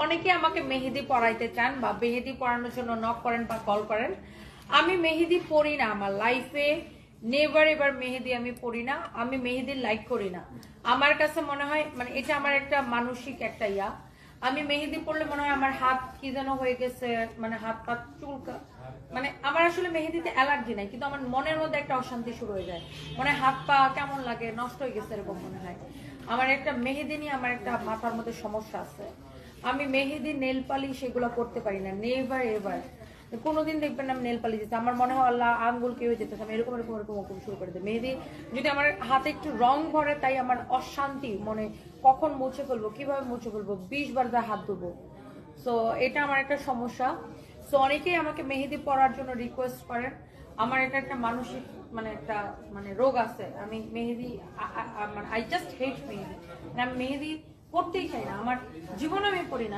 অনেকে আমাকে মেহেদি পরাইতে চান বা মেহেদি পরানোর জন্য নক করেন বা কল করেন। আমি মেহেদি পরি না, আমার লাইফে নেভার এবার মেহেদি আমি পরি না, আমি মেহেদি লাইক করি না। আমার কাছে মনে হয় মানে এটা আমার একটা মানসিক একটা ইয়া। আমি মেহেদি পরলে মনে হয় আমার হাত কি যেন হয়ে গেছে, মানে হাত পা চুলকা, মানে আমার আসলে মেহেদিতে অ্যালার্জি নাই, কিন্তু আমার মনের মধ্যে একটা অশান্তি শুরু হয়ে যায়, মানে হাত পা কেমন লাগে, নষ্ট হয়ে গেছে এরকম মনে হয়। আমার একটা মেহেদি নিয়ে আমার একটা মাথার মধ্যে সমস্যা আছে। আমি মেহেদি নেল পালিশ এগুলো করতে পারি না, নেভার এভার। কোনোদিন দেখবেন না আমি নেল পালিশ দিতে, আমার মনে হয় আল্লাহ আঙ্গুল কেউ যেতে আমি এরকম এরকম এরকম এরকম শুরু করে দেয়। মেহেদি যদি আমার হাতে একটু রং ভরে, তাই আমার অশান্তি মনে, কখন মুছে ফেলবো, কিভাবে মুছে ফেলবো, 20 বার যা হাত ধুবো। সো এটা আমার একটা সমস্যা। সো অনেকেই আমাকে মেহেদি পরার জন্য রিকোয়েস্ট করেন। আমার এটা একটা মানসিক মানে একটা মানে রোগ আছে। আমি মেহেদি মানে আই জাস্ট হেট মেহেদি, আমি মেহেদি পড়তেই চাই না, আমার জীবনে আমি পড়ি না।